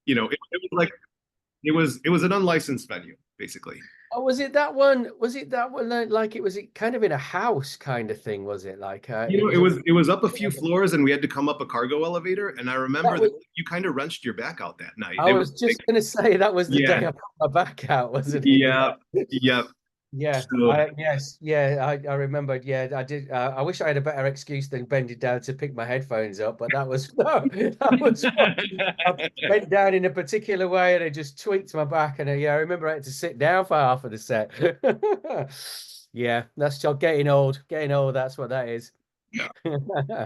it was like it was an unlicensed venue, basically. Oh, was it that one? Was it that one? Like it was it kind of in a house kind of thing, was it? Like it was a It was up a few floors and we had to come up a cargo elevator. And I remember that that was you kind of wrenched your back out that night. I It was was like, just gonna say that was the yeah, day I put my back out, wasn't it? yeah, Yeah. yeah. Yeah, So yes, yeah, I remembered. Yeah, I did. I wish I had a better excuse than bending down to pick my headphones up, but that was no, that was I bent down in a particular way and I just tweaked my back. And yeah, I remember I had to sit down for half of the set. Yeah, that's just getting old. Getting old. That's what that is. yeah,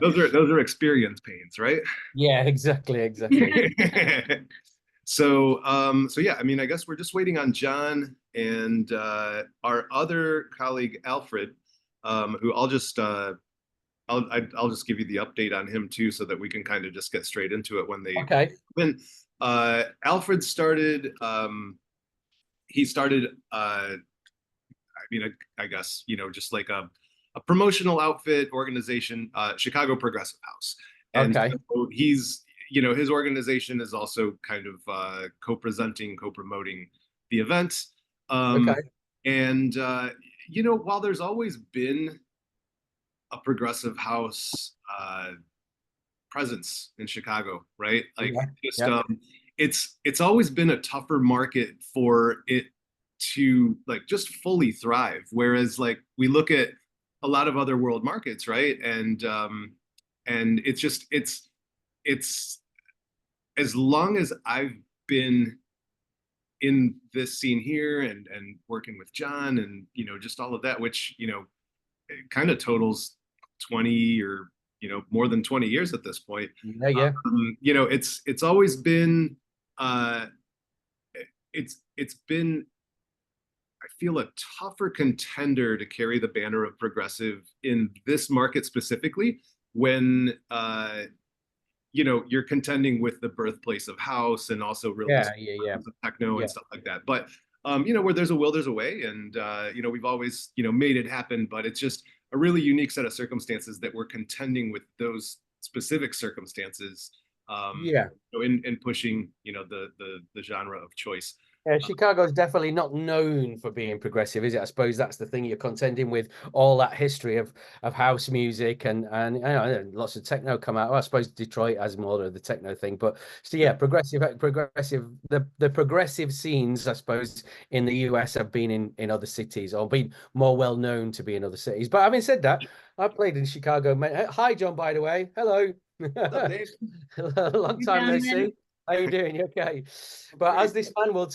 those are experience pains, right? Yeah, exactly, exactly. So yeah, I mean, I guess we're just waiting on John and our other colleague Alfred, who I'll just give you the update on him too, so that we can kind of just get straight into it Okay. when Alfred started. He started. I mean, I guess just like a promotional outfit organization, Chicago Progressive House, and Okay. so his organization is also kind of co-presenting, co-promoting the event. Um, Okay. and while there's always been a progressive house presence in Chicago, right? Like Yeah. just Yeah. it's always been a tougher market for it to like just fully thrive. Whereas like we look at a lot of other world markets, right? And it's as long as I've been in this scene here and working with John and just all of that, which it kind of totals 20 or more than 20 years at this point. Yeah. Yeah. It's always been it's been I feel a tougher contender to carry the banner of progressive in this market specifically when you're contending with the birthplace of house and also really Yeah. Yeah. Yeah. techno and Yeah. stuff like that. But where there's a will, there's a way, and we've always made it happen. But it's just a really unique set of circumstances that we're contending with those specific circumstances Yeah. in pushing the genre of choice. Yeah, Chicago's definitely not known for being progressive, is it? I suppose that's the thing you're contending with all that history of house music and lots of techno come out. Well, I suppose Detroit has more of the techno thing, but so yeah, progressive. The progressive scenes, I suppose, in the US have been in other cities or been more well known to be in other cities. But having said that, I played in Chicago. Hi, John, by the way. Hello. What's up, Dave? Long You time no gentlemen, see. How you doing? You okay? But as this man will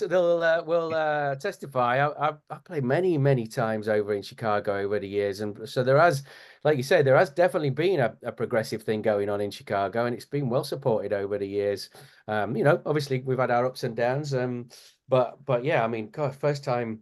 testify, I've played many times over in Chicago over the years, and so there has, like you say, there has definitely been a progressive thing going on in Chicago, and it's been well supported over the years. Obviously we've had our ups and downs, but yeah, I mean, God, first time.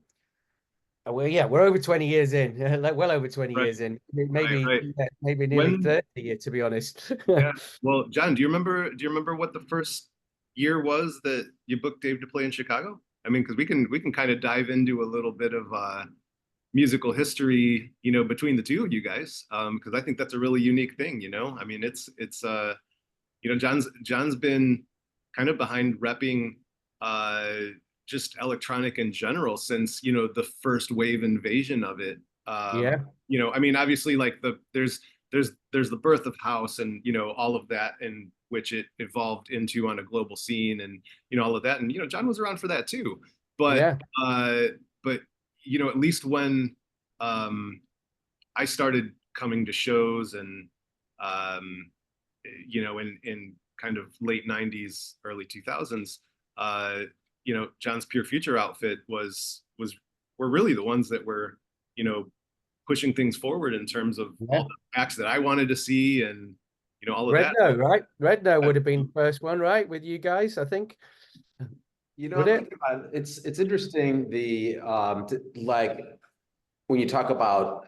Well, yeah, we're over 20 years in, like well over 20 Right, years in, right, maybe right. yeah, maybe nearly When 30 years, to be honest. Yeah. Well, John, do you remember what the first year was that you booked Dave to play in Chicago? I mean, because we can kind of dive into a little bit of musical history, between the two of you guys, because I think that's a really unique thing. I mean, it's John's been kind of behind repping just electronic in general since the first wave invasion of it. Yeah, I mean, obviously, like there's the birth of house and all of that in which it evolved into on a global scene and all of that, and John was around for that too, but yeah, uh but at least when um I started coming to shows and in kind of late 90s early 2000s, John's Pure Future outfit were really the ones that were pushing things forward in terms of yeah. all the acts that I wanted to see and all of Red that. No, right? Red No would have been first one, right? With you guys, I think. Would I'm it? thinking about it's interesting like when you talk about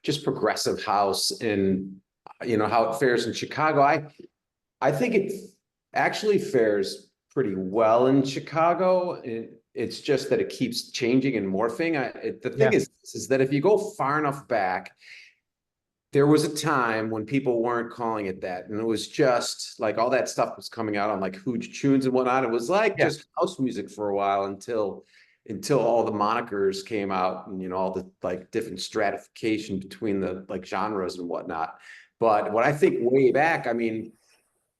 just progressive house and how it fares in Chicago. I think it actually fares pretty well in Chicago. It's just that it keeps changing and morphing. The thing Yeah. is that if you go far enough back, there was a time when people weren't calling it that, and it was just like all that stuff was coming out on like Hooch Tunes and whatnot. It was like Yeah. just house music for a while until all the monikers came out, and all the like different stratification between the like genres and whatnot. But what I think way back, I mean,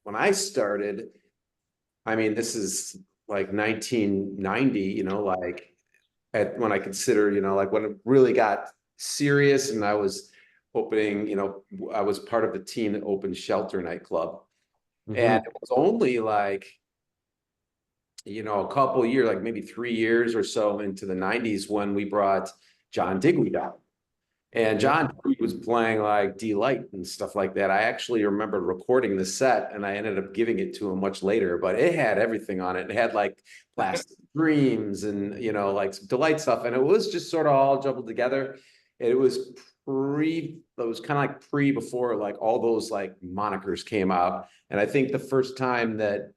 when I started, I mean, this is like 1990, like when I consider, like when it really got serious, and I was opening, I was part of the team that opened Shelter nightclub. And it was only like, a couple of years, like maybe 3 years or so into the 90s when we brought John Digweed out. And John was playing like Delight and stuff like that. I actually remember recording the set, and I ended up giving it to him much later, but it had everything on it. It had like Plastic Dreams and, like some Delight stuff. And it was just sort of all jumbled together. And it was kind of like before like all those like monikers came out. And I think the first time that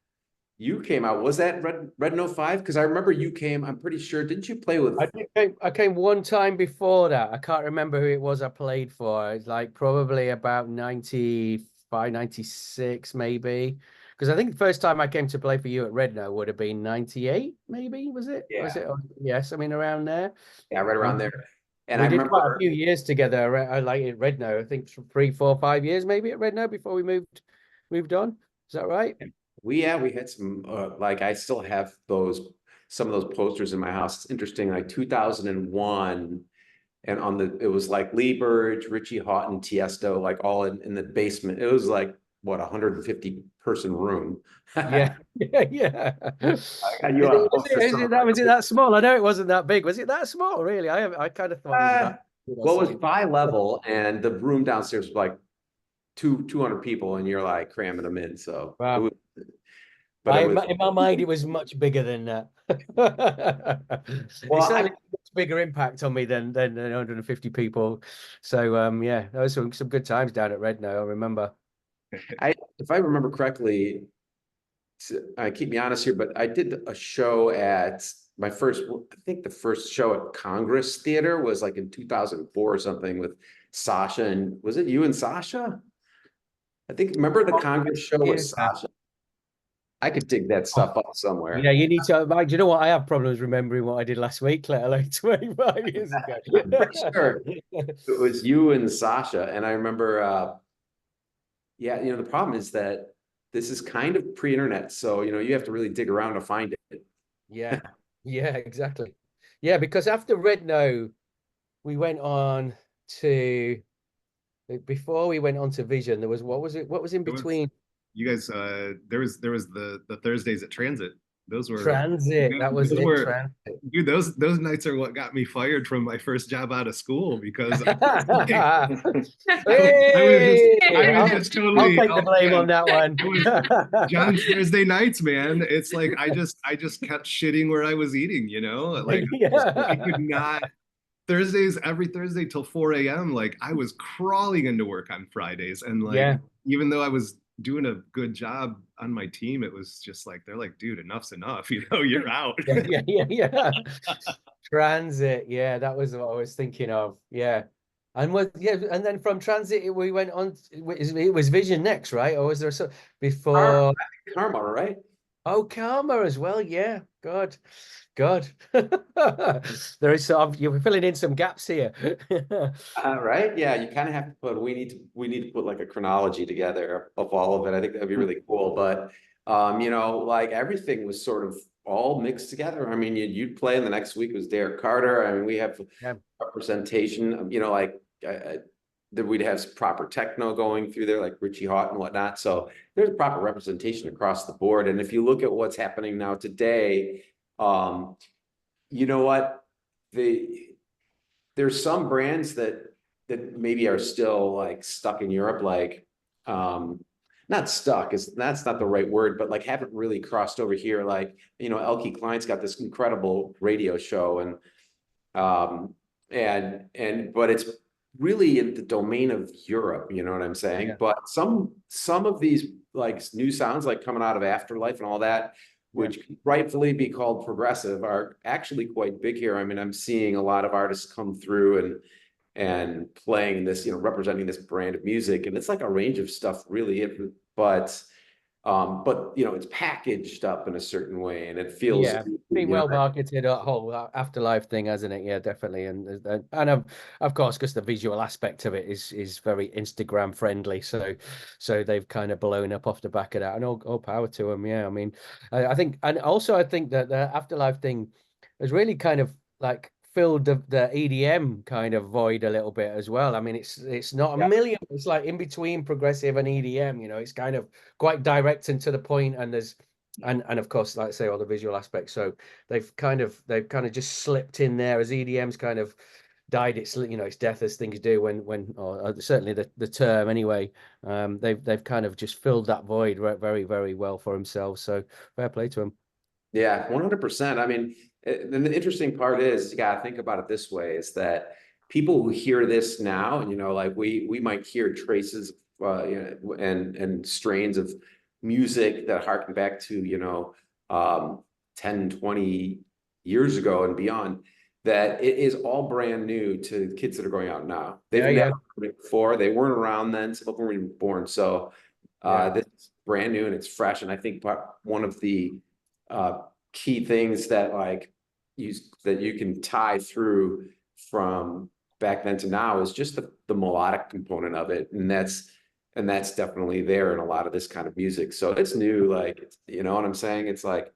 you came out, was that Red No 5? Because I remember you came, I'm pretty sure, didn't you play with? I came one time before that. I can't remember who it was I played for. It's like probably about 95, 96 maybe. Because I think the first time I came to play for you at Red No would have been 98, maybe, was it? Yeah. Was it? Yes, I mean around there. Yeah, right around there. And we I did remember quite a few years together. I like at Red No. I think 3, 4, 5 years maybe at Red No before we moved on. Is that right? we had some like I still have some of those posters in my house. It's interesting, like 2001, and it was like Lee Burge, Richie Houghton, Tiesto, like all in the basement. It was like what, 150 person room. Yeah. Yeah. Was it that small? I know it wasn't that big. Was it that small? Really? I kind of thought it was that. Well, it was bi-level, and the room downstairs was like 200 people, and you're like cramming them in. So wow. In my mind, it was much bigger than that. Well, it certainly had a much bigger impact on me than 150 people. So yeah, there was some good times down at Red No, I remember. If I remember correctly, keep me honest here, but I did a show at I think the first show at Congress Theater was like in 2004 or something with Sasha, and was it you and Sasha? I think, remember the Congress show with Sasha? I could dig that stuff up somewhere. Yeah, you need to. Mike, do you know what? I have problems remembering what I did last week, let alone 25 years ago. I'm pretty sure it was you and Sasha, and I remember. Yeah, the problem is that this is kind of pre-internet, so you have to really dig around to find it. Yeah, yeah, exactly. Yeah, because after Red No, we went on to. Before we went on to Vision, there was what was in between? You guys, there was the Thursdays at Transit. Those were Transit. That was it. Transit. Dude, those nights are what got me fired from my first job out of school, because I was just totally. I'll take the blame on that one. John's Thursday nights, man. It's like I just kept shitting where I was eating. Like I could not. Thursdays, every Thursday till 4 a.m. Like I was crawling into work on Fridays, and like even though I was doing a good job on my team, it was just like they're like, dude, enough's enough. You're out. Yeah. Transit, yeah, that was what I was thinking of. Yeah, and and then from Transit we went on. It was Vision next, right? Or was there before Karma, right? Oh, Karma as well. Yeah, God. There is you're filling in some gaps here. Right, yeah, you kind of have to put. We need to put like a chronology together of all of it. I think that'd be really cool. But like everything was sort of all mixed together. I mean, you'd play, and the next week was Derek Carter. I mean, we have representation. Like that we'd have proper techno going through there, like Richie Houghton and whatnot. So there's proper representation across the board. And if you look at what's happening now today, you know what? There's some brands that maybe are still like stuck in Europe, like not stuck, that's not the right word, but like haven't really crossed over here. Like, Elke Klein's got this incredible radio show, and but it's really in the domain of Europe, you know what I'm saying? Yeah. But some of these like new sounds like coming out of Afterlife and all that, which rightfully be called progressive, are actually quite big here. I mean, I'm seeing a lot of artists come through and playing this, representing this brand of music. And it's like a range of stuff really, but it's packaged up in a certain way and it feels, Yeah, been well marketed, that whole afterlife thing, hasn't it? Yeah, definitely. And of course, because the visual aspect of it is very Instagram friendly. So they've kind of blown up off the back of that, and all power to them. Yeah, I mean, I think, and also I think that the afterlife thing has really kind of like filled the EDM kind of void a little bit as well. I mean, it's not a million, it's like in between progressive and EDM, it's kind of quite direct and to the point, and there's and of course, like I say, all the visual aspects. So they've kind of just slipped in there as EDM's kind of died its death, as things do or certainly the term anyway. They've kind of just filled that void very, very well for themselves. So fair play to them. Yeah, 100%. I mean, and the interesting part is, you got to think about it this way, is that people who hear this now, and like we might hear traces and strains of music that harken back to 10, 20 years ago and beyond, that it is all brand new to kids that are going out now. They've never heard it before. They weren't around then. Some of them were even born. So this is brand new and it's fresh. And I think one of the key things that you can tie through from back then to now is just the melodic component of it, and that's definitely there in a lot of this kind of music. So it's new, you know what I'm saying? It's like,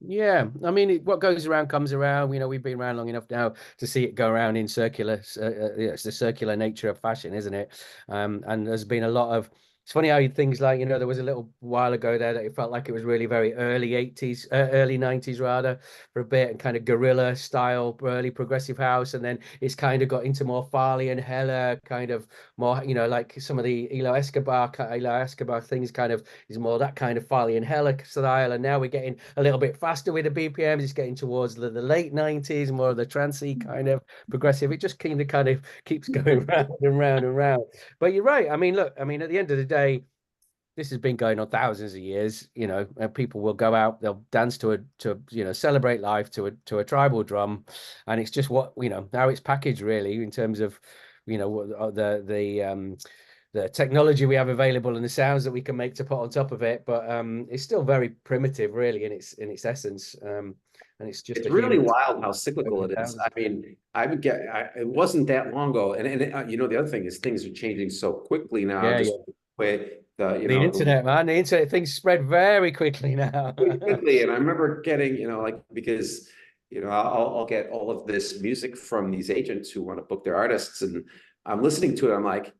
yeah, I mean, what goes around comes around. We've been around long enough now to see it go around in circular. It's the circular nature of fashion, isn't it? And there's been a lot of. It's funny how things like, there was a little while ago there that it felt like it was really very early 80s, early 90s rather, for a bit, and kind of guerrilla style, early progressive house. And then it's kind of got into more Farley and Heller, kind of more, like some of the Elo Escobar things kind of is more that kind of Farley and Heller style. And now we're getting a little bit faster with the BPMs. It's getting towards the late 90s, more of the trancey kind of progressive. It just kind of keeps going round and round and round. But you're right. I mean, look, at the end of the day, this has been going on thousands of years, and people will go out, they'll dance to celebrate life to a tribal drum. And it's just how it's packaged really in terms of, the technology we have available and the sounds that we can make to put on top of it. But it's still very primitive really in its essence. And it's really wild how cyclical it is. I mean, it wasn't that long ago. And the other thing is things are changing so quickly now. The internet, man, the internet, things spread very quickly now. Quickly. And I remember getting, because, I'll get all of this music from these agents who want to book their artists, and I'm listening to it. I'm like,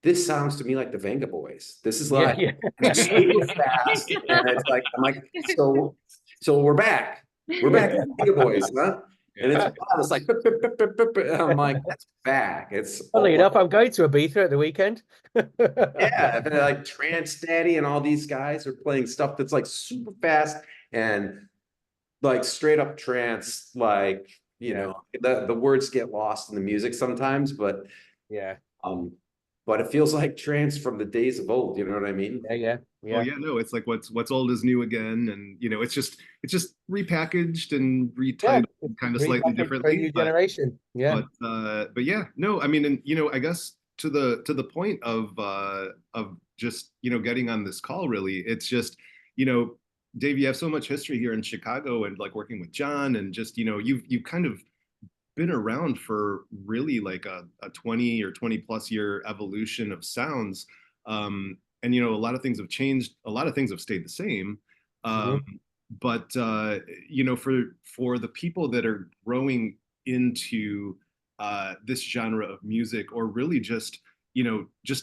this sounds to me like the Venga Boys. This is like super fast. And it's like, I'm like, so we're back. We're back to the Venga Boys, huh? And it's like, and I'm like, that's back. It's funny enough, I'm going to Ibiza at the weekend. Yeah, and like Trance Daddy and all these guys are playing stuff that's like super fast and like straight up trance. Like, the words get lost in the music sometimes, but but it feels like trance from the days of old. You know what I mean? Yeah. Oh yeah, no, it's like what's old is new again, and it's just repackaged and retitled kind of slightly differently. New generation, yeah. But yeah, no, I mean, and I guess to the point of just getting on this call, really, it's just Dave, you have so much history here in Chicago, and like working with John, and just you've kind of been around for really like a 20 or 20 plus year evolution of sounds. And a lot of things have changed, a lot of things have stayed the same. But for the people that are growing into this genre of music, or really just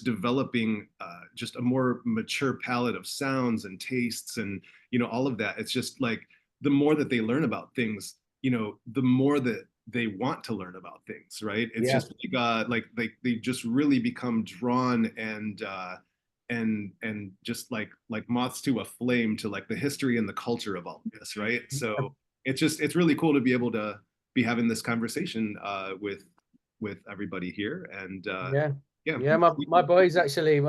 developing just a more mature palette of sounds and tastes, and all of that, it's just like the more that they learn about things, the more that they want to learn about things, right? It's just like they just really become drawn and just like moths to a flame to like the history and the culture of all of this, right? So it's really cool to be able to be having this conversation with everybody here. And Yeah. Yeah, my boys actually,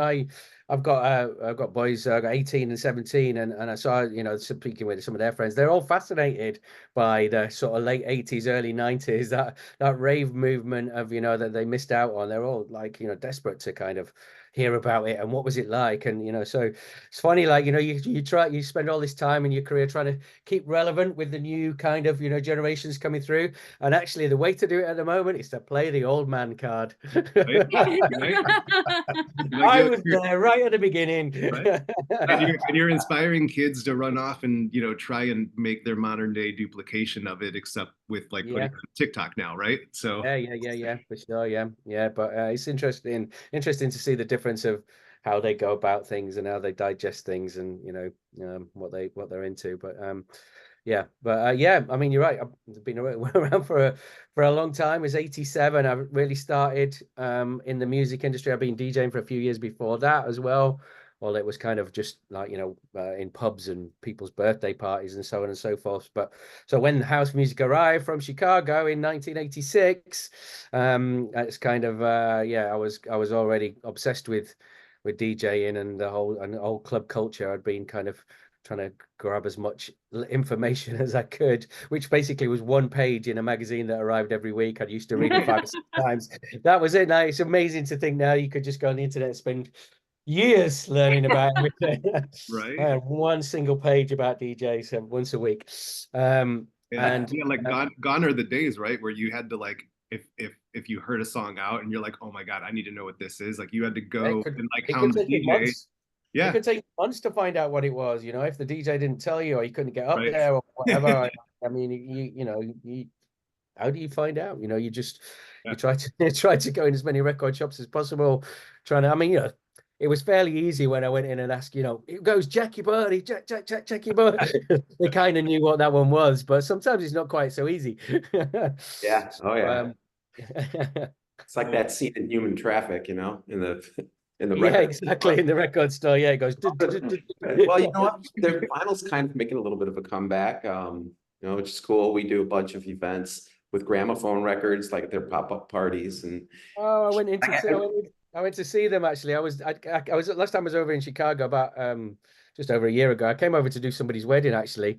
I've got boys, I've got 18 and 17, and I saw, you know, speaking with some of their friends, they're all fascinated by the sort of late 80s, early 90s, that rave movement of, you know, that they missed out on. They're all like, you know, desperate to kind of hear about it and what was it like. And, you know, so it's funny, like, you know, you spend all this time in your career trying to keep relevant with the new kind of, you know, generations coming through. And actually the way to do it at the moment is to play the old man card. Right? Right? Like I was there right at the beginning. right? And you're inspiring kids to run off and, you know, try and make their modern day duplication of it, except with like putting Yeah. it on TikTok now, right? So Yeah, for sure. Yeah. But it's interesting to see the difference of how they go about things and how they digest things, and you know, what they're into. But yeah, but yeah, I mean, you're right. I've been around for a long time. It was 87. I really started in the music industry. I've been DJing for a few years before that as well. Well, it was kind of just like, you know, in pubs and people's birthday parties and so on and so forth. But so when house music arrived from Chicago in 1986, it's kind of yeah, I was already obsessed with DJing and the whole club culture. I'd been kind of trying to grab as much information as I could, which basically was one page in a magazine that arrived every week. I used to read it 5 or 6 times. That was it. Now it's amazing to think now you could just go on the internet and spend years learning about everything. right. One single page about DJs once a week. And Yeah, like gone are the days, right? Where you had to like if you heard a song out and you're like, oh my God, I need to know what this is. Like you had to go and like it could hound the take you DJ. months. It Yeah, could take months to find out what it was, you know, if the DJ didn't tell you or you couldn't get up right. there or whatever. I mean, you know, how do you find out? You know, you just Yeah. you try to try to go in as many record shops as possible, trying to. I mean, you know, it was fairly easy when I went in and asked, you know, it goes Jackie Birdie, Jackie Birdie. They kind of knew what that one was, but sometimes it's not quite so easy. Yeah. Oh yeah. Um, It's like that scene in Human Traffic, you know, in the yeah, record. exactly. In the record store, yeah, it goes. Well, you know what? The vinyl's kind of making a little bit of a comeback, you know, which is cool. We do a bunch of events with gramophone records, like their pop-up parties, and Oh, I went to see them actually. I was last time I was over in Chicago about just over a year ago. I came over to do somebody's wedding actually.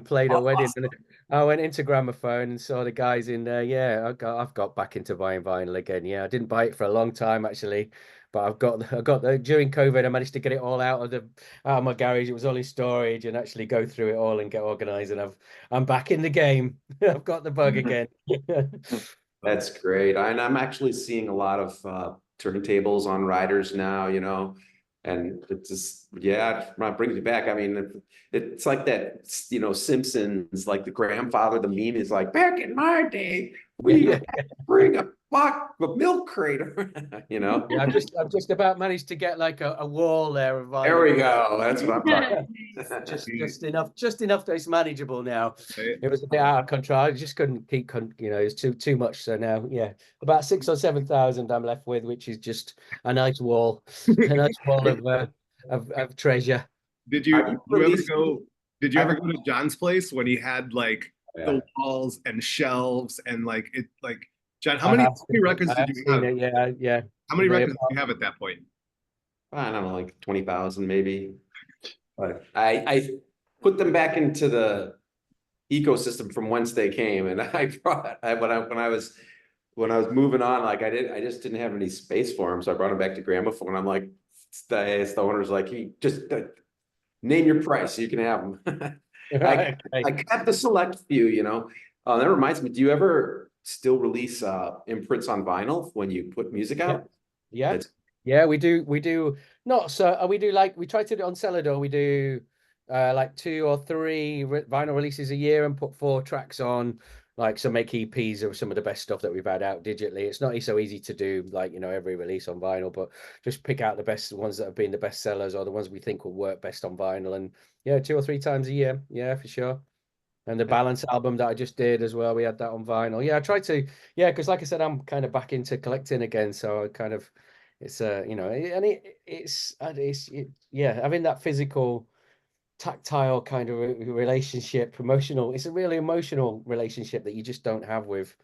Played a wedding and I went into Gramophone and saw the guys in there. Yeah, I've got back into buying vinyl again. Yeah, I didn't buy it for a long time actually, but I got the during COVID I managed to get it all out of my garage. It was all in storage, and actually go through it all and get organized, and I'm back in the game. I've got the bug again. that's great. And I'm actually seeing a lot of turntables on riders now, you know, and it's just, yeah, it brings me back. I mean, it's like that, you know, Simpsons, like the grandfather, the meme is like, back in my day, we had to bring a milk crate, you know. Yeah, I've just about managed to get like a wall there of There we go. That's what I'm talking about. just enough that it's manageable now. Right. It was a bit out of control. I just couldn't keep, you know, it's too much. So now, yeah, about 6,000 or 7,000 I'm left with, which is just a nice wall, of treasure. Did you ever go? Did you ever I- go to John's place when he had like Yeah. the walls and shelves and like it like John? How I many have seen records it. I did have you seen have? it. Yeah. How many They- records did you have at that point? I don't know, like 20,000 maybe. But I put them back into the ecosystem from whence they came, and when I was moving on, like I just didn't have any space for them, so I brought them back to Gramophone. I'm like, the owner's like, he just name your price, you can have them. Right. I kept the select few, you know. That reminds me, do you ever still release imprints on vinyl when you put music out? Yeah. It's Yeah, we do not so we do like we try to do it on Celador. We do like 2 or 3 vinyl releases a year and put 4 tracks on, like some make EPs of some of the best stuff that we've had out digitally. It's not so easy to do, like, you know, every release on vinyl, but just pick out the best ones that have been the best sellers or the ones we think will work best on vinyl. And yeah, 2 or 3 times a year. Yeah, for sure. And the Balance album that I just did as well, we had that on vinyl. Yeah, I tried to, yeah, because like I said, I'm kind of back into collecting again. So I kind of, it's you know, and yeah, having that physical, tactile kind of relationship, emotional. It's a really emotional relationship that you just don't have with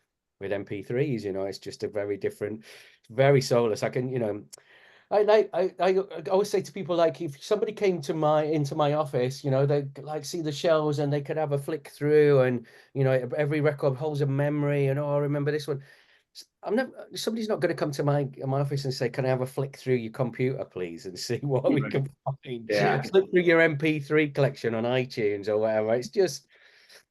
MP3s. You know, it's just a very different, very soulless. I can, you know, I always say to people, like, if somebody came to into my office, you know, they like see the shelves and they could have a flick through, and you know, every record holds a memory, and oh, I remember this one. Somebody's not going to come to my office and say, can I have a flick through your computer, please, and see what we can find. Yeah. Flick through your MP3 collection on iTunes or whatever. It's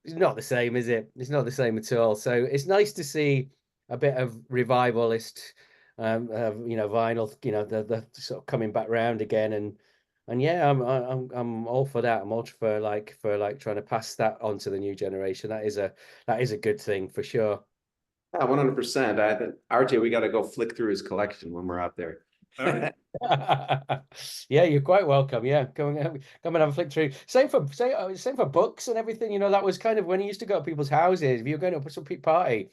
not the same, is it? It's not the same at all. So it's nice to see a bit of revivalist, you know, vinyl, you know, the sort of coming back round again, and yeah, I'm all for that. I'm all for like trying to pass that on to the new generation. That is a good thing for sure. Yeah, 100%. I think RJ, we got to go flick through his collection when we're out there. All right. Yeah, you're quite welcome. Yeah, come and have a flick through. Same for books and everything. You know, that was kind of when you used to go to people's houses. If you're going to some party,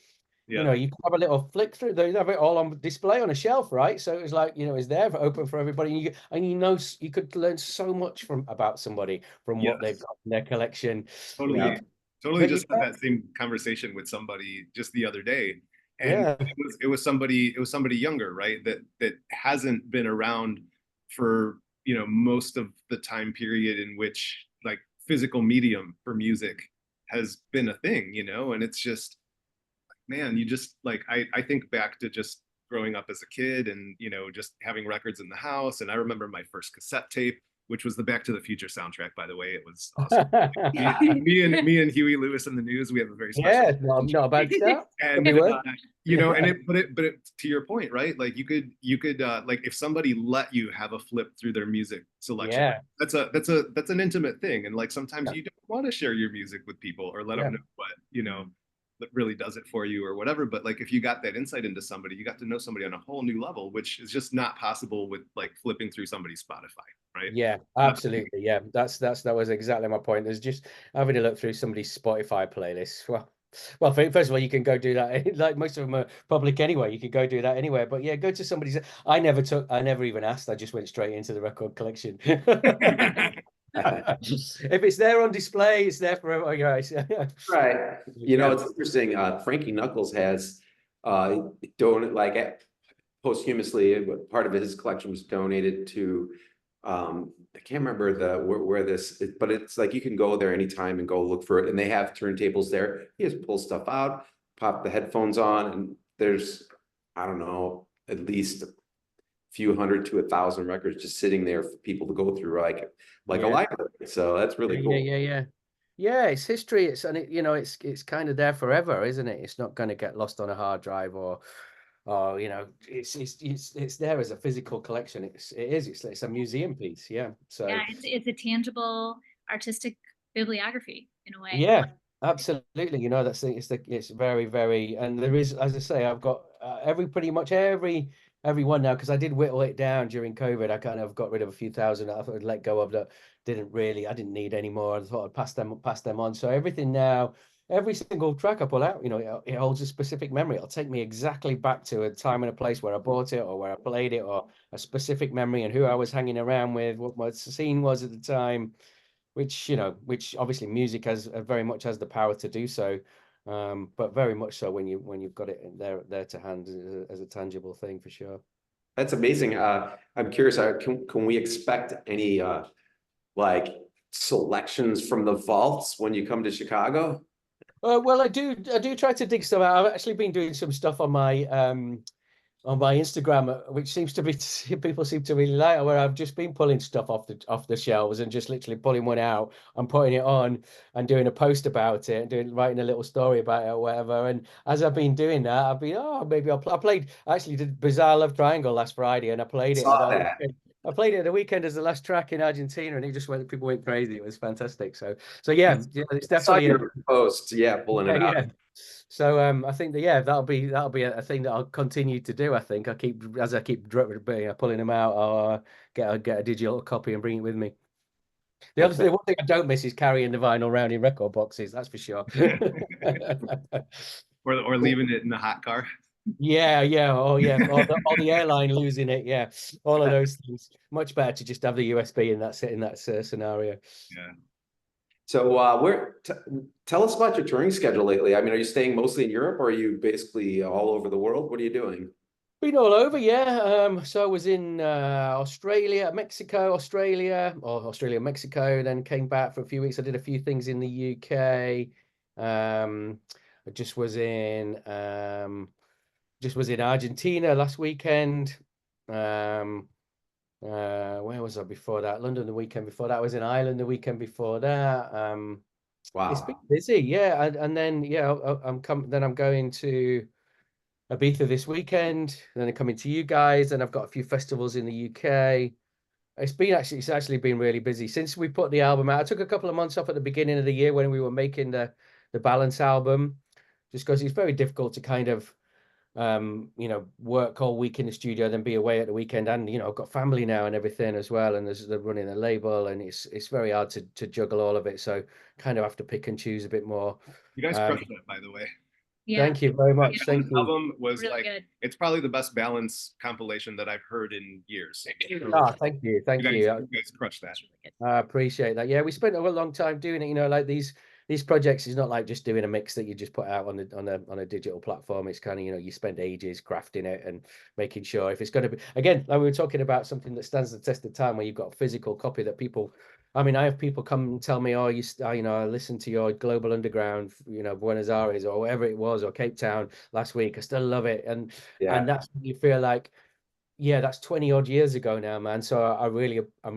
Yeah. you know, you could have a little flick through. They have it all on display on a shelf, right? So it was like, you know, it's there open for everybody, and you know, you could learn so much about somebody from what they've got in their collection. Totally. Totally. But Just had that same conversation with somebody just the other day, and yeah, it was somebody younger, right? That hasn't been around for, you know, most of the time period in which like physical medium for music has been a thing, you know. And it's just, man, you just like, I think back to just growing up as a kid and, you know, just having records in the house. And I remember my first cassette tape, which was the Back to the Future soundtrack, by the way. It was awesome. me and Huey Lewis in the News, we have a very special. yeah, not a bad start. And you know, and but to your point, right? Like you could like if somebody let you have a flip through their music selection, Yeah, that's an intimate thing. And like sometimes you don't want to share your music with people or let them know what, you know, that really does it for you or whatever. But like if you got that insight into somebody, you got to know somebody on a whole new level, which is just not possible with like flipping through somebody's Spotify, right? yeah, absolutely. Yeah, that was exactly my point. There's just having a look through somebody's Spotify playlist. Well, first of all, you can go do that. Like most of them are public anyway. You can go do that anywhere. But yeah, go to somebody's. I never even asked. I just went straight into the record collection. If it's there on display, it's there forever, guys. Right. You know, it's interesting. Frankie Knuckles has posthumously, part of his collection was donated to I can't remember where this is, but it's like you can go there anytime and go look for it, and they have turntables there. He just pulls stuff out, pop the headphones on, and there's, I don't know, at least a few hundred to 1,000 records just sitting there for people to go through, like a library. So that's really cool. Yeah, it's history. You know, it's kind of there forever, isn't it? It's not going to get lost on a hard drive or you know, it's there as a physical collection. It's a museum piece. Yeah. So yeah, it's a tangible artistic bibliography in a way. Yeah, absolutely. You know, it's very, very, and there is, as I say, I've got pretty much every one now, because I did whittle it down during COVID. I kind of got rid of a few thousand that I'd let go of that I didn't need anymore. I thought I'd pass them on. So everything now, every single track I pull out, you know, it holds a specific memory. It'll take me exactly back to a time and a place where I bought it or where I played it, or a specific memory and who I was hanging around with, what my scene was at the time, which obviously music very much has the power to do so. But very much so when you've got it there to hand as a tangible thing, for sure. That's amazing. I'm curious, can we expect any like selections from the vaults when you come to Chicago? Well, I do try to dig stuff out. I've actually been doing some stuff on my Instagram, which seems to be people seem to really like, where I've just been pulling stuff off the shelves and just literally pulling one out and putting it on and doing a post about it and writing a little story about it or whatever. And as I've been doing that, I've been I actually did Bizarre Love Triangle last Friday, and I played it. I played it at the weekend as the last track in Argentina, and people went crazy. It was fantastic. So yeah, it's definitely your post. Yeah, pulling it out. Yeah. So I think that'll be a thing that I'll continue to do. I think I keep pulling them out. I'll get a digital copy and bring it with me. The one thing I don't miss is carrying the vinyl around in record boxes. That's for sure. or leaving it in the hot car. Yeah. Oh yeah. Or the airline losing it. Yeah. All of those things. Much better to just have the USB in that scenario. Yeah. So tell us about your touring schedule lately. I mean, are you staying mostly in Europe or are you basically all over the world? What are you doing? Been all over, yeah. So I was in Australia, Mexico, Mexico, then came back for a few weeks. I did a few things in the UK. I just was in Argentina last weekend. Where was I before that? London the weekend before that. I was in Ireland the weekend before that. It's been Wow. busy, yeah. And then I'm going to Ibiza this weekend. Then I'm coming to you guys, and I've got a few festivals in the UK. It's actually been really busy since we put the album out. I took a couple of months off at the beginning of the year when we were making the Balance album, just because it's very difficult to kind of work all week in the studio, then be away at the weekend. And, I've got family now and everything as well. And they're running a label, and it's very hard to juggle all of it. So kind of have to pick and choose a bit more. You guys crushed that, by the way. Yeah. Thank you very much. Yeah, Thank this you. album was Really like, good. it's probably the best Balance compilation that I've heard in years. Thank you. Thank you. You guys crushed that. I appreciate that. Yeah, we spent a long time doing it. Like these projects is not like just doing a mix that you just put out on a digital platform. It's kind of, you spend ages crafting it and making sure if it's going to be, again, like we were talking about, something that stands the test of time, where you've got a physical copy that people, I mean, I have people come and tell me, oh, I listened to your Global Underground, Buenos Aires or wherever it was, or Cape Town last week. I still love it. And that's when you feel like, yeah, that's 20 odd years ago now, man. So I'm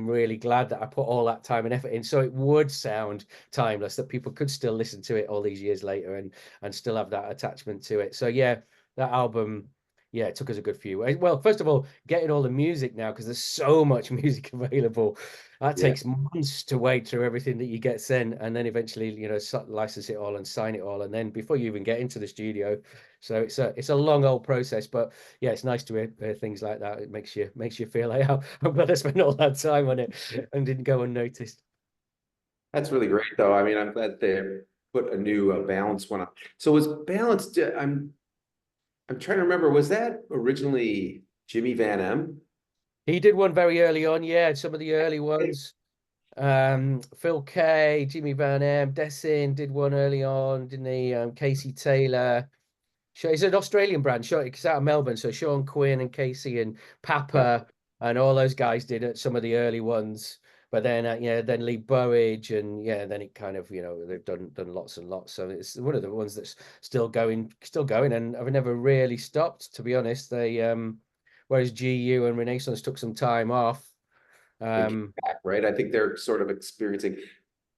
really glad that I put all that time and effort in, so it would sound timeless, that people could still listen to it all these years later and still have that attachment to it. So yeah, that album, yeah, it took us a good few. Well, first of all, getting all the music now, because there's so much music available. That takes months to wade through everything that you get sent, and then eventually, license it all and sign it all, and then before you even get into the studio. So it's a long old process, but yeah, it's nice to hear things like that. It makes you feel like, oh, I'm glad I spent all that time on it and didn't go unnoticed. That's really great, though. I mean, I'm glad they put a new Balance one up. So was Balance? I'm trying to remember. Was that originally Jimmy Van M? He did one very early on, yeah. Some of the early ones. Phil Kay, Jimmy Van M, Dessin did one early on, didn't he? Casey Taylor. It's an Australian brand. It's out of Melbourne. So Sean Quinn and Casey and Papa and all those guys did it, some of the early ones. But then, then Lee Burridge, and then it kind of, they've done lots and lots. So it's one of the ones that's still going, and I've never really stopped, to be honest. Whereas GU and Renaissance took some time off. Back, right? I think they're sort of experiencing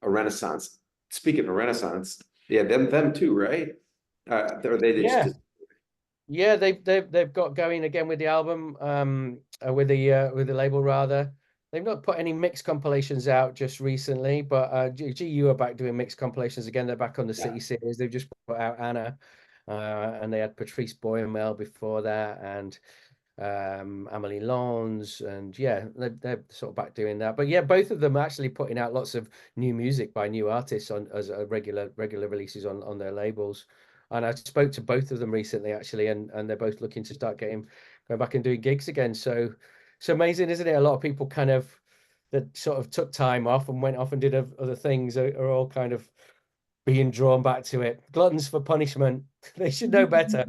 a renaissance. Speaking of renaissance, yeah, them too, right? Yeah, they've got going again with the album, with the label rather. They've not put any mix compilations out just recently, but GU are back doing mix compilations again. They're back on the City series. They've just put out Anna, and they had Patrice Boyamel before that, and Amelie Lons, and yeah, they're sort of back doing that. But yeah, both of them are actually putting out lots of new music by new artists as regular releases on their labels. And I spoke to both of them recently, actually, and they're both looking to start going back and doing gigs again. So amazing, isn't it? A lot of people kind of that sort of took time off and went off and did other things are all kind of being drawn back to it. Gluttons for punishment. They should know better.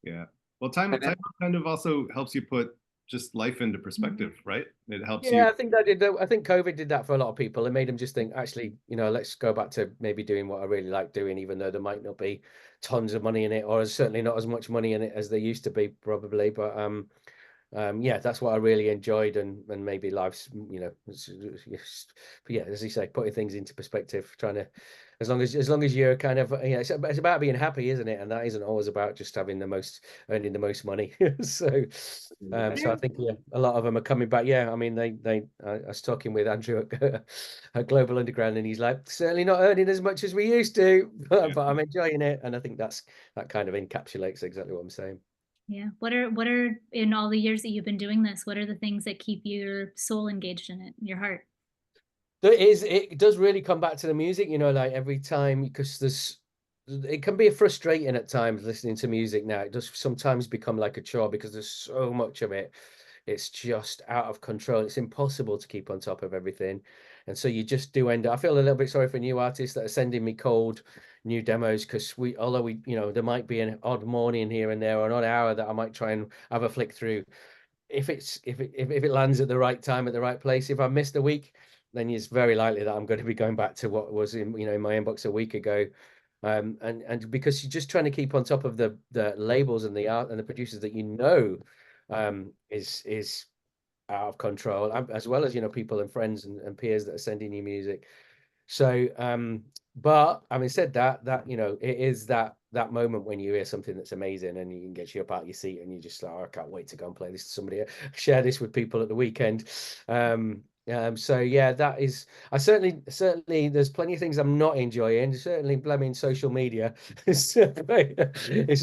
Yeah. Well, time kind of also helps you put just life into perspective, right? It helps you. Yeah, I think that did. I think COVID did that for a lot of people. It made them just think, actually, let's go back to maybe doing what I really like doing, even though there might not be tons of money in it, or certainly not as much money in it as there used to be, probably. But yeah, that's what I really enjoyed, and maybe life's, yeah, as you say, putting things into perspective, trying to, as long as you're kind of, it's about being happy, isn't it? And that isn't always about just earning the most money. So I think a lot of them are coming back. Yeah, I mean, I was talking with Andrew at Global Underground, and he's like, certainly not earning as much as we used to, but I'm enjoying it, and I think that kind of encapsulates exactly what I'm saying. Yeah. What are in all the years that you've been doing this, what are the things that keep your soul engaged in it, your heart? It does really come back to the music, like every time, because it can be frustrating at times listening to music now. It does sometimes become like a chore because there's so much of it. It's just out of control. It's impossible to keep on top of everything. And so you just do end up, I feel a little bit sorry for new artists that are sending me cold new demos, because although we, you know, there might be an odd morning here and there or an odd hour that I might try and have a flick through. If it lands at the right time at the right place, if I missed a week, then it's very likely that I'm going to be going back to what was in, you know, in my inbox a week ago. And because you're just trying to keep on top of the labels and the art and the producers that you know is out of control, as well as, you know, people and friends and peers that are sending you music. So but having said that, you know, it is that moment when you hear something that's amazing and you can get you up out of your seat and you just like, oh, I can't wait to go and play this to somebody, share this with people at the weekend. So yeah, that is, I certainly there's plenty of things I'm not enjoying. Certainly blaming social media it's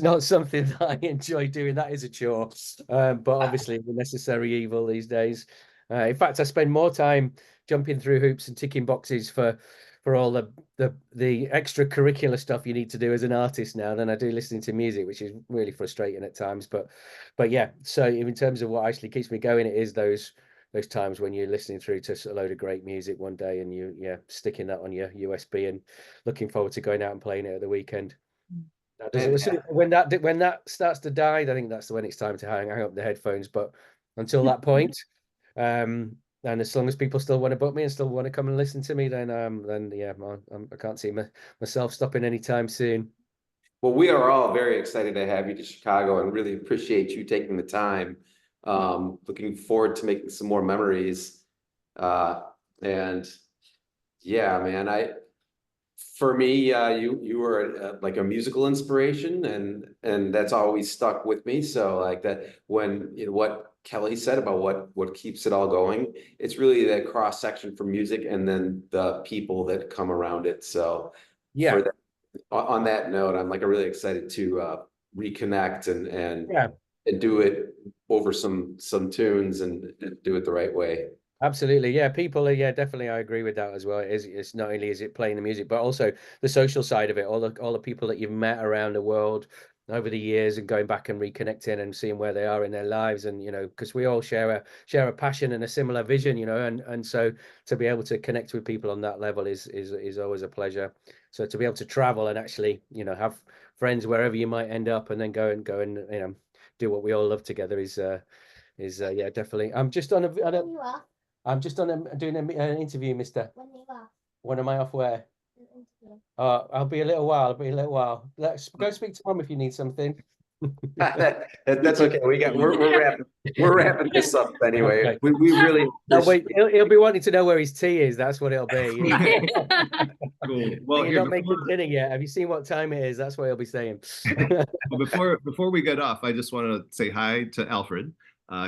not something that I enjoy doing. That is a chore, but obviously the necessary evil these days. In fact, I spend more time jumping through hoops and ticking boxes for all the extracurricular stuff you need to do as an artist now than I do listening to music, which is really frustrating at times. But yeah, so in terms of what actually keeps me going, it is those times when you're listening through to a load of great music one day and sticking that on your USB and looking forward to going out and playing it at the weekend. When that starts to die, I think that's when it's time to hang up the headphones. But until that point, and as long as people still want to book me and still want to come and listen to me, then yeah, I can't see myself stopping anytime soon. Well, we are all very excited to have you to Chicago and really appreciate you taking the time. Looking forward to making some more memories. And yeah, man, for me, you were like a musical inspiration, and that's always stuck with me. So like that, when, you know, what Kelly said about what keeps it all going, it's really that cross section for music and then the people that come around it. So yeah, on that note, I'm like really excited to reconnect and do it over some tunes and do it the right way. Absolutely. Yeah, people are, yeah, definitely. I agree with that as well. It's not only is it playing the music, but also the social side of it, all the people that you've met around the world over the years and going back and reconnecting and seeing where they are in their lives. And, you know, because we all share a passion and a similar vision, you know, and so to be able to connect with people on that level is always a pleasure. So to be able to travel and actually, you know, have friends wherever you might end up and then go and you know, do what we all love together is yeah, definitely. I'm just on doing an interview, mister. When am I off where? I'll be a little while. Let's go speak to Mum if you need something. That's okay. We're wrapping this up anyway. Okay. We really wait, he'll be wanting to know where his tea is. That's what it'll be. Cool. Well, you're not making dinner yet. Have you seen what time it is? That's what he'll be saying. Well, before we get off, I just want to say hi to Alfred.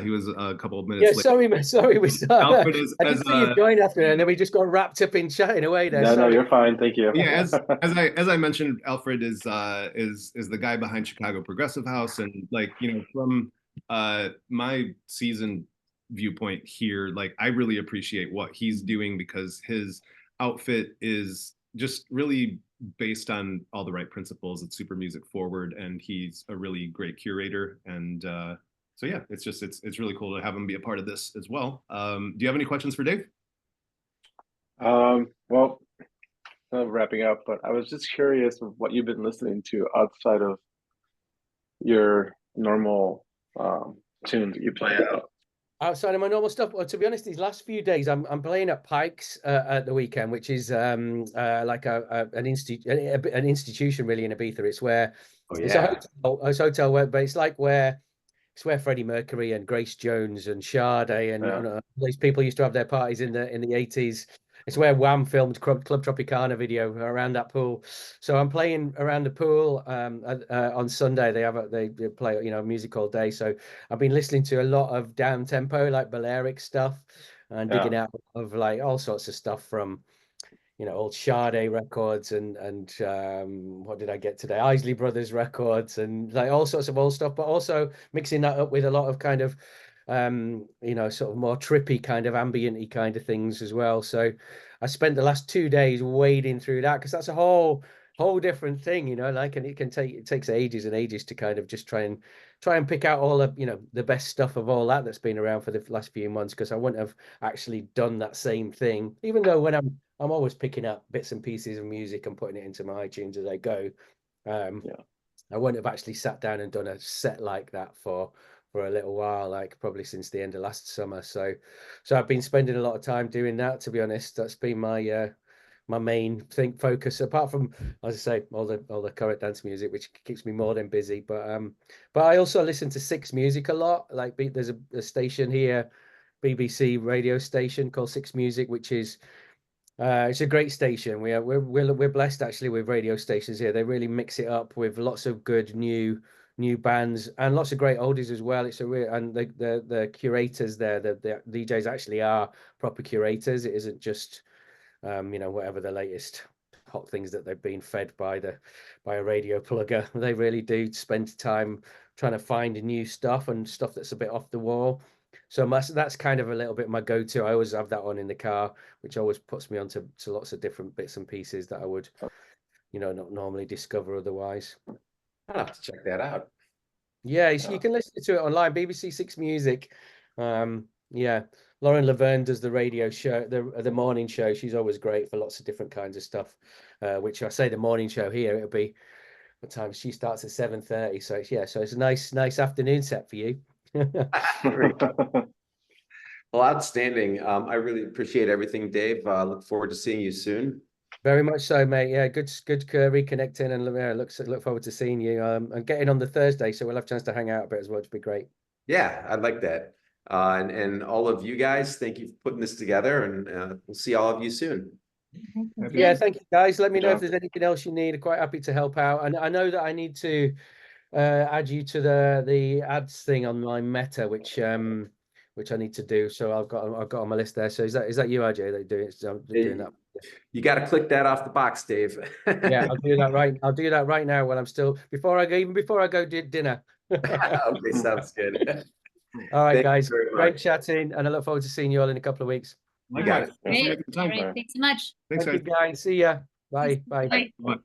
He was a couple of minutes late. Sorry, we Alfred is, I didn't see you join after, and then we just got wrapped up in chatting away there. No, you're fine. Thank you. Yeah, as I mentioned, Alfred is the guy behind Chicago Progressive House, and like, you know, from my seasoned viewpoint here, like I really appreciate what he's doing because his outfit is just really based on all the right principles. It's super music forward, and he's a really great curator. And so yeah, it's really cool to have him be a part of this as well. Do you have any questions for Dave? Well, wrapping up, but I was just curious of what you've been listening to outside of your normal tunes that you play out. Outside of my normal stuff, well, to be honest, these last few days I'm playing at Pikes at the weekend, which is like an institution really in Ibiza. It's where it's a hotel where, but it's like where Freddie Mercury and Grace Jones and Sade and these people used to have their parties in the 80s. It's where Wham filmed Club Tropicana video around that pool. So I'm playing around the pool on Sunday. They play, you know, music all day. So I've been listening to a lot of down tempo, like Balearic stuff, and digging out of like all sorts of stuff from, you know, old Sade records and what did I get today? Isley Brothers records and like all sorts of old stuff, but also mixing that up with a lot of kind of you know, sort of more trippy kind of ambient-y kind of things as well. So I spent the last 2 days wading through that because that's a whole whole different thing, you know, like, and it takes ages and ages to kind of just try and pick out all of, you know, the best stuff of all that's been around for the last few months, because I wouldn't have actually done that same thing, even though when I'm always picking up bits and pieces of music and putting it into my iTunes as I go. Yeah. I wouldn't have actually sat down and done a set like that for a little while, like probably since the end of last summer. So I've been spending a lot of time doing that, to be honest. That's been my my main focus, apart from, as I say, all the current dance music, which keeps me more than busy. But I also listen to Six Music a lot. Like, there's a station here, BBC radio station called Six Music, which is it's a great station. We're blessed actually with radio stations here. They really mix it up with lots of good new bands and lots of great oldies as well. It's a real, and the curators there, the DJs actually are proper curators. It isn't just you know, whatever the latest hot things that they've been fed by a radio plugger. They really do spend time trying to find new stuff and stuff that's a bit off the wall. So that's kind of a little bit my go-to. I always have that on in the car, which always puts me onto lots of different bits and pieces that I would, you know, not normally discover otherwise. I'll have to check that out. Yeah, you can listen to it online, BBC Six Music. Yeah, Lauren Laverne does the radio show, the morning show. She's always great for lots of different kinds of stuff, which I say the morning show here, it'll be, what time she starts at 7:30. So so it's a nice afternoon set for you. Well, outstanding. I really appreciate everything, Dave. Look forward to seeing you soon. Very much so, mate. Yeah, good reconnecting, and look forward to seeing you. And getting on the Thursday, so we'll have a chance to hang out a bit as well. It'd be great. Yeah, I'd like that. And all of you guys, thank you for putting this together, and we'll see all of you soon. Yeah, thank you, guys. Let me know if there's anything else you need. I'm quite happy to help out. And I know that I need to add you to the ads thing on my Meta, which I need to do. So I've got on my list there. So is that you, RJ, that doing that? You got to click that off the box, Dave. Yeah, I'll do that right now while I'm still before I go dinner. Okay, sounds good. All right, guys, great chatting, and I look forward to seeing you all in a couple of weeks. You got it. Great. All right. Thanks so much. Thank you, guys. See ya. Bye. Bye. Bye.